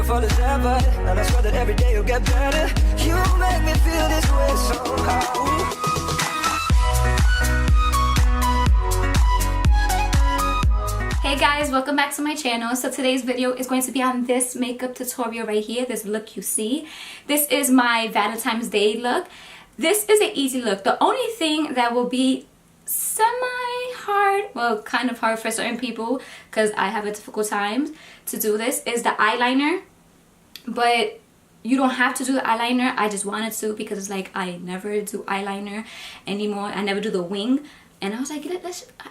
beautiful as ever, and I swear that every day you'll get better. You make me feel this way somehow. Hey guys, welcome back to my channel. So today's video is going to be on this makeup tutorial right here, this look you see. This is my Valentine's Day look. This is an easy look. The only thing that will be semi-hard, well, kind of hard for certain people because I have a difficult time to do this, is the eyeliner. But you don't have to do the eyeliner. I just wanted to because it's like I never do eyeliner anymore. I never do the wing. And I was like,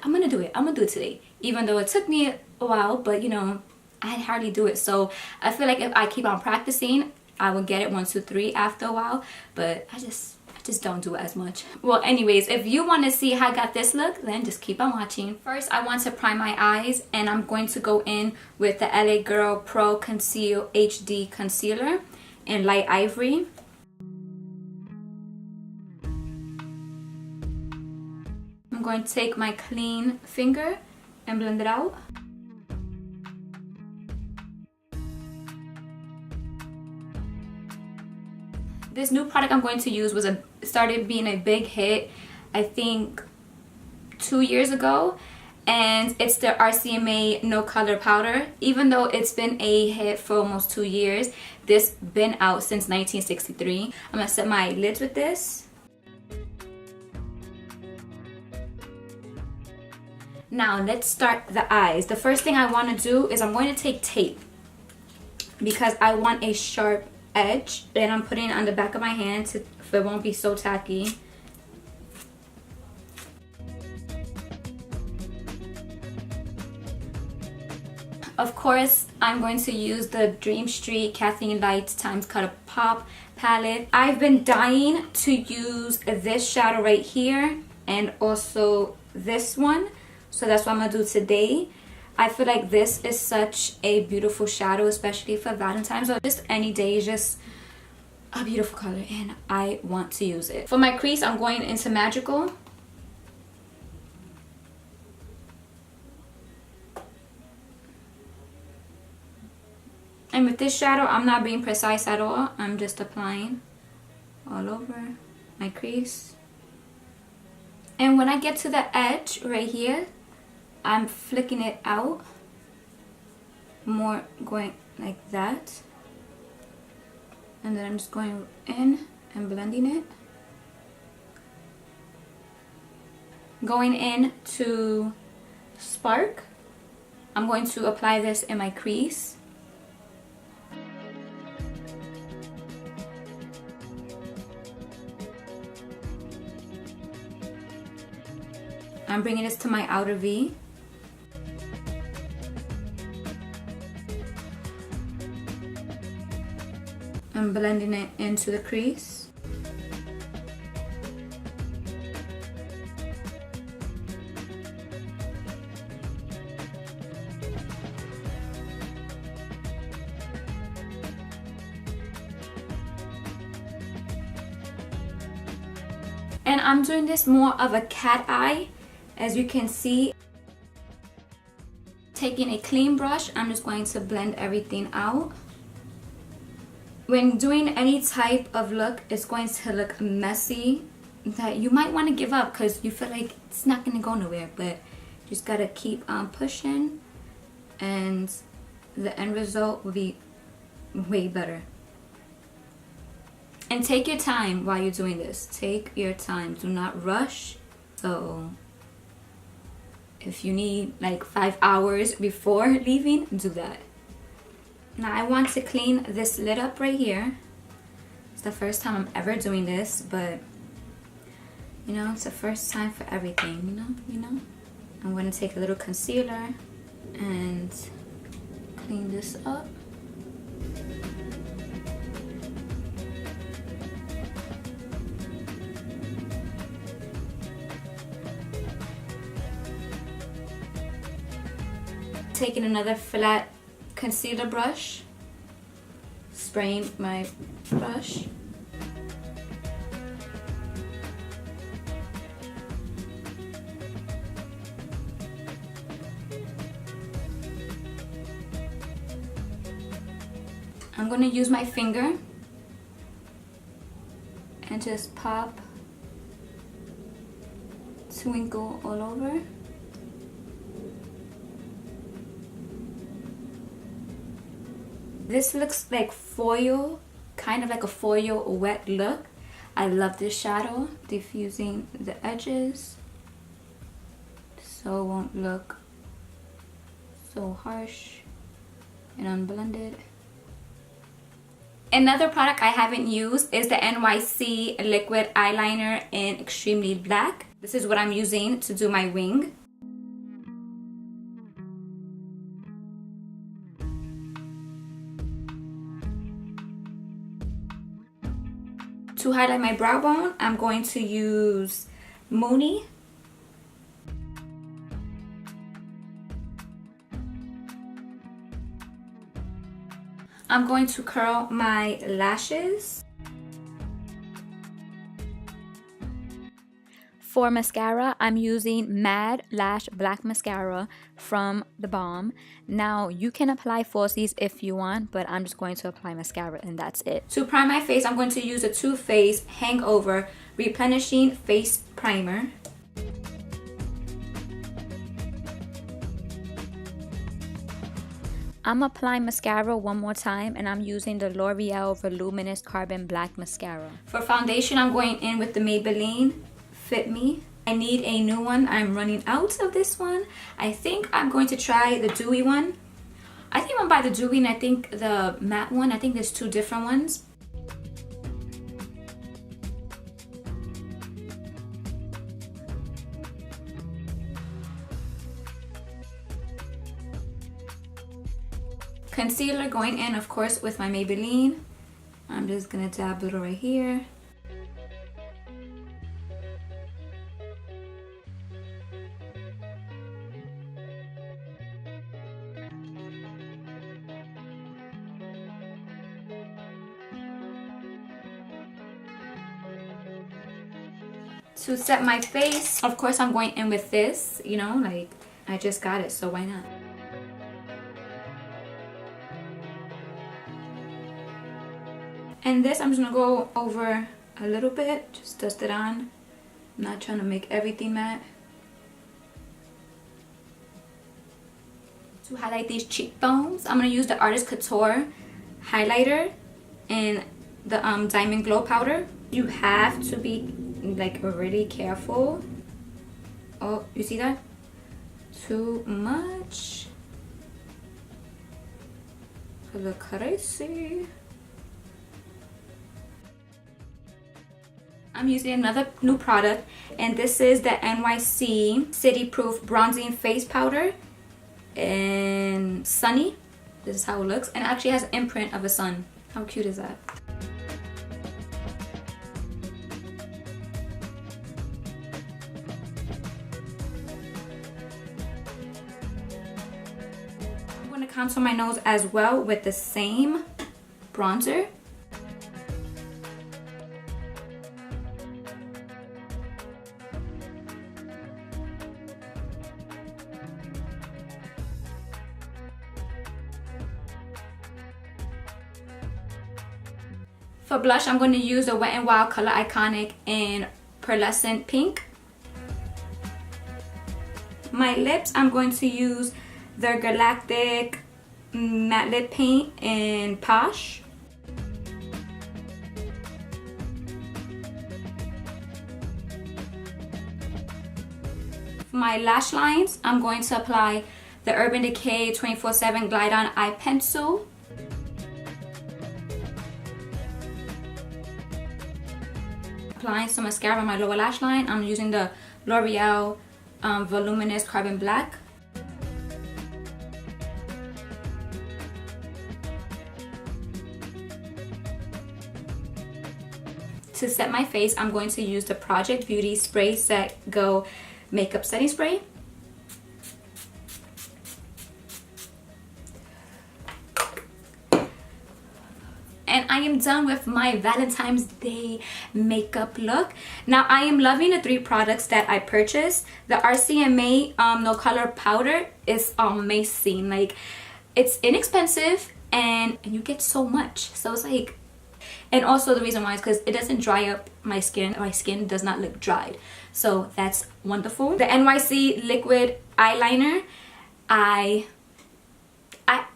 I'm gonna do it. I'm gonna do it today. Even though it took me a while, but you know, I hardly do it. So I feel like if I keep on practicing, I will get it 1, 2, 3 after a while. But I just don't do it as much. Well, anyways, if you want to see how I got this look, then just keep on watching. First, I want to prime my eyes, and I'm going to go in with the LA Girl Pro Conceal HD Concealer in Light Ivory. I'm going to take my clean finger and blend it out. This new product I'm going to use started being a big hit, I think 2 years ago, and it's the RCMA No Color Powder. Even though it's been a hit for almost 2 years, this been out since 1963. I'm gonna set my lids with this. Now let's start the eyes. The first thing I want to do is I'm going to take tape because I want a sharp edge, and I'm putting it on the back of my hand so it won't be so tacky. Of course, I'm going to use the Dream Street Kathleen Lights Times Color Pop palette. I've been dying to use this shadow right here and also this one. So that's what I'm going to do today. I feel like this is such a beautiful shadow, especially for Valentine's, or just any day. It's just a beautiful color and I want to use it. For my crease, I'm going into Magical. And with this shadow, I'm not being precise at all. I'm just applying all over my crease. And when I get to the edge right here, I'm flicking it out, more going like that, and then I'm just going in and blending it. Going in to Spark, I'm going to apply this in my crease. I'm bringing this to my outer V. I'm blending it into the crease. And I'm doing this more of a cat eye, as you can see. Taking a clean brush, I'm just going to blend everything out. When doing any type of look, it's going to look messy that you might want to give up because you feel like it's not going to go nowhere, but you just got to keep on pushing and the end result will be way better. And take your time while you're doing this. Take your time. Do not rush. So if you need like 5 hours before leaving, do that. Now I want to clean this lid up right here. It's the first time I'm ever doing this, but you know, it's the first time for everything, you know. I'm going to take a little concealer and clean this up. Taking another flat concealer brush, spraying my brush. I'm gonna use my finger and just pop twinkle all over. This looks like foil, kind of like a foil wet look. I love this shadow, diffusing the edges so it won't look so harsh and unblended. Another product I haven't used is the NYC liquid eyeliner in Extremely Black. This is what I'm using to do my wing. To highlight my brow bone, I'm going to use Mooney. I'm going to curl my lashes. For mascara, I'm using Mad Lash Black Mascara from The Balm. Now, you can apply falsies if you want, but I'm just going to apply mascara and that's it. To prime my face, I'm going to use a Too Faced Hangover Replenishing Face Primer. I'm applying mascara one more time and I'm using the L'Oreal Voluminous Carbon Black Mascara. For foundation, I'm going in with the Maybelline Fit Me. I need a new one. I'm running out of this one. I think I'm going to try the dewy one. I think I'm gonna buy the dewy and I think the matte one. I think there's two different ones. Concealer going in, of course, with my Maybelline. I'm just gonna dab it right here. To set my face, of course, I'm going in with this, you know, like I just got it, so why not? And this, I'm just gonna go over a little bit, just dust it on. I'm not trying to make everything matte. To highlight these cheekbones, I'm gonna use the Artist Couture highlighter and the Diamond Glow powder. You have to be like really careful. Oh, you see that? Too much. Look crazy. I'm using another new product, and this is the NYC City Proof Bronzing Face Powder in Sunny. This is how it looks, and it actually has an imprint of a sun. How cute is that? I'm going to contour my nose as well with the same bronzer. For blush, I'm going to use the Wet n Wild Color Iconic in Pearlescent Pink. My lips, I'm going to use the Galactic Matte Lip Paint in Posh. For my lash lines, I'm going to apply the Urban Decay 24/7 Glide On Eye Pencil. Applying some mascara on my lower lash line, I'm using the L'Oreal Voluminous Carbon Black. To set my face, I'm going to use the Project Beauty Spray Set Go Makeup Setting Spray. And I am done with my Valentine's Day makeup look. Now I am loving the 3 products that I purchased. The RCMA No Color Powder is amazing. Like, it's inexpensive and you get so much. So it's like, and also the reason why is because it doesn't dry up my skin. My skin does not look dried, so that's wonderful. The NYC liquid eyeliner,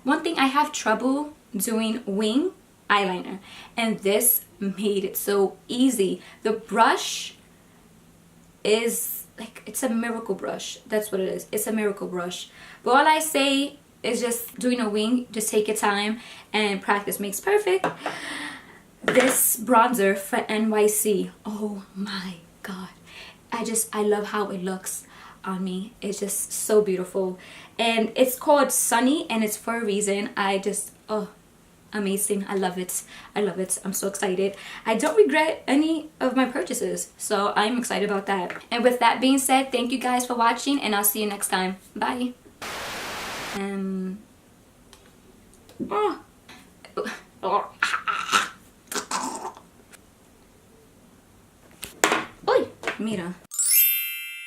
one thing, I have trouble doing wing eyeliner, and this made it so easy. The brush is like, it's a miracle brush. That's what it is. It's a miracle brush. But all I say is just doing a wing, just take your time, and practice makes perfect. This bronzer for NYC, oh my god, I love how it looks on me. It's just so beautiful, and it's called Sunny, and it's for a reason. Oh, amazing. I love it. I love it. I'm so excited. I don't regret any of my purchases, so I'm excited about that. And with that being said, thank you guys for watching, and I'll see you next time. Bye. Uy, mira.